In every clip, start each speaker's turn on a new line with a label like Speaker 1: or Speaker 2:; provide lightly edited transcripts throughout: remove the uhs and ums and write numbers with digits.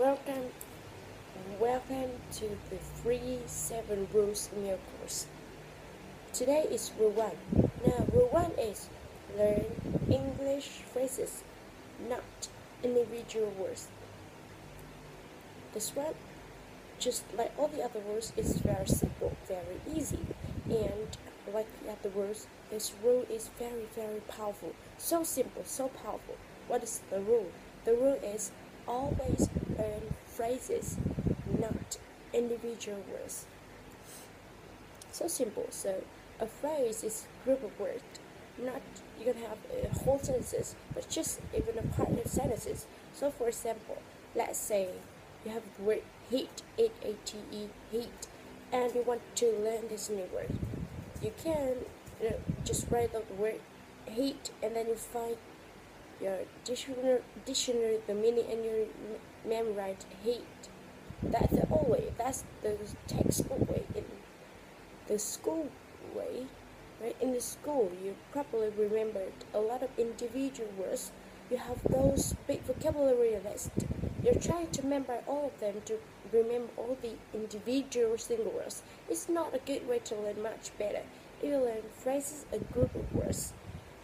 Speaker 1: Welcome, welcome to the free 7 rules in your course. Today is rule 1. Now, rule 1 is learn English phrases, not individual words. This one, just like all the other words, is very simple, very easy, and like the other words, this rule is very, very powerful. So simple, so powerful. What is the rule? The rule is always learn phrases, not individual words. So simple. So a phrase is a group of words. Not you can have whole sentences, but just even a part of sentences. So for example, let's say you have the word heat, H-A-T-E, heat, and you want to learn this new word. You can just write out the word heat, and then you find your dictionary the meaning, and you memorize heat. That's the old way. That's the textbook way. In the school way, right? In the school, you probably remembered a lot of individual words. You have those big vocabulary list. You're trying to remember all of them to remember all the individual single words. It's not a good way to learn much better. You learn phrases, a group of words.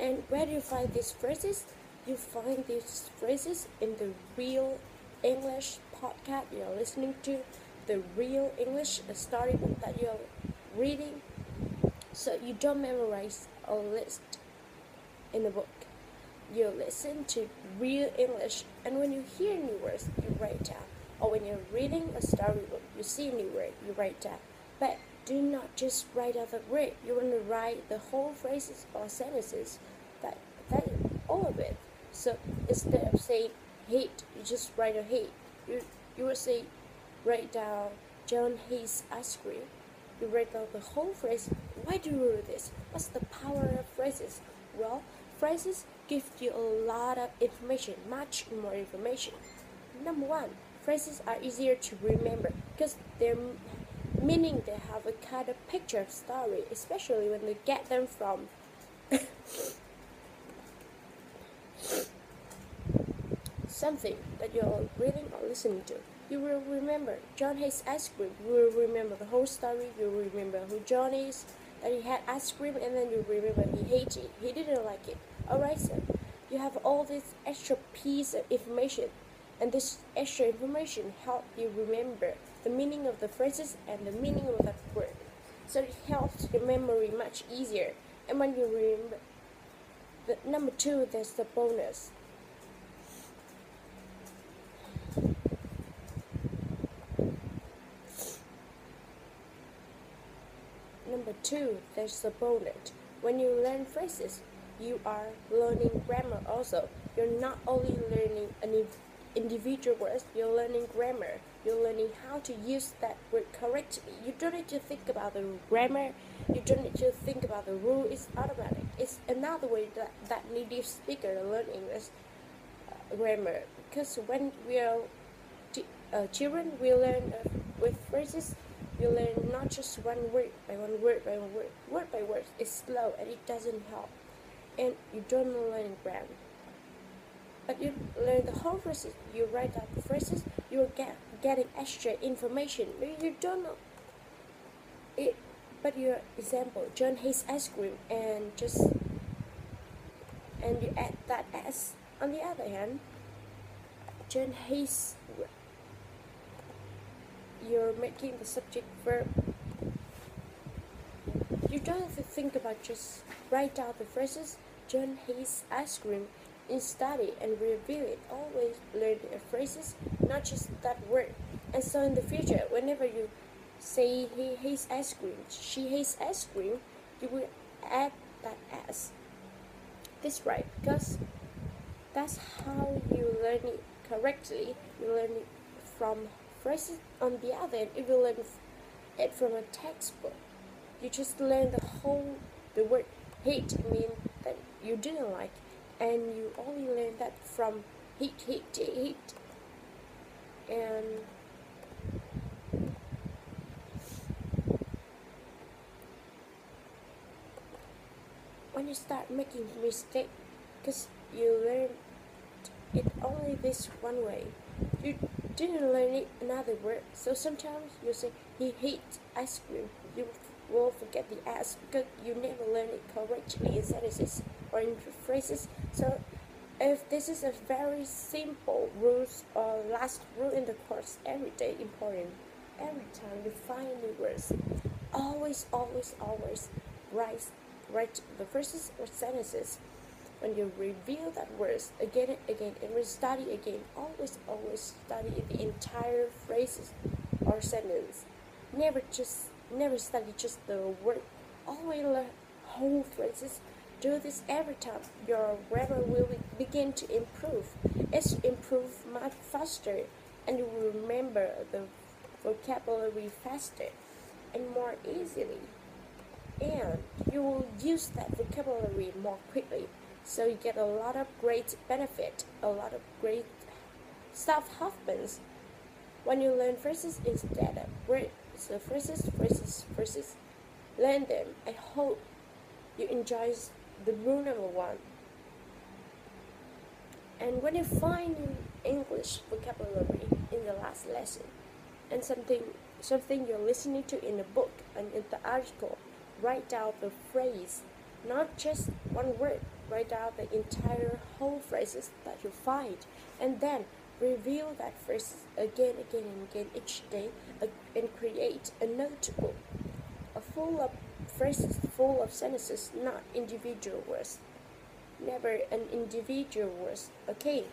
Speaker 1: And where do you find these phrases? You find these phrases in the Real English podcast you're listening to, the Real English storybook that you're reading. So you don't memorize a list in the book. You listen to Real English, and when you hear new words, you write down. Or when you're reading a storybook, you see a new word, you write down. But do not just write out the word. You want to write the whole phrases or sentences, that all of it. So instead of saying hate, you just write a hate. You would say, write down John hates ice cream. You write down the whole phrase. Why do you do this? What's the power of phrases? Well, phrases give you a lot of information, much more information. Number 1, phrases are easier to remember because their meaning, they have a kind of picture of story, especially when they get them from something that you're reading or listening to. You will remember John hates ice cream. You will remember the whole story. You will remember who John is, that he had ice cream, and then you remember he hated it. He didn't like it. Alright, so you have all this extra piece of information, and this extra information help you remember the meaning of the phrases and the meaning of that word. So it helps your memory much easier. And when you remember, number 2, there's the bonus. Number 2, there's the bonus. When you learn phrases, you are learning grammar also. You're not only learning an individual words, you're learning grammar. You're learning how to use that word correctly. You don't need to think about the grammar. You don't need to think about the rule. It's automatic. It's another way that native speaker learn English grammar. Because when we are children, we learn with phrases. You learn not just one word by one word by one word. Word by word. It's slow and it doesn't help. And you don't learn grammar. But you learn the whole phrases. You write out the phrases. You're getting extra information. You don't know it. But your example, John hates ice cream, and you add that s. On the other hand, John hates. You're making the subject verb. You don't have to think about, just write out the phrases. John hates ice cream in study and review it. Always learn the phrases, not just that word. And so in the future, whenever you say he hates ice cream, she hates ice cream, you will add that s. This right, because that's how you learn it correctly. You learn it from phrases. On the other hand, if you learn it from a textbook, you just learn the word hate mean that you didn't like, and you only learn that from heat. And when you start making mistake, because you learn it only this one way. You didn't learn it another word, so sometimes you say he hates ice cream. You will forget the S because you never learn it correctly in sentences or in phrases. So if this is a very simple rules or last rule in the course, every day important. Every time you find new words, always write the phrases or sentences. When you review that words again and again and re-study again, always study the entire phrases or sentence. Never study just the word. Always learn whole phrases. Do this every time. Your grammar will begin to improve. It's improve much faster, and you will remember the vocabulary faster and more easily. And you will use that vocabulary more quickly. So you get a lot of great benefit, a lot of great stuff happens when you learn phrases instead of words. So phrases. Learn them. I hope you enjoy the rule number one. And when you find English vocabulary in the last lesson and something you're listening to in a book and in the article, write down the phrase, not just one word. Write down the entire whole phrases that you find, and then review that phrase again and again each day, and create a notebook full of phrases, full of sentences, not individual words. Never an individual words. Okay.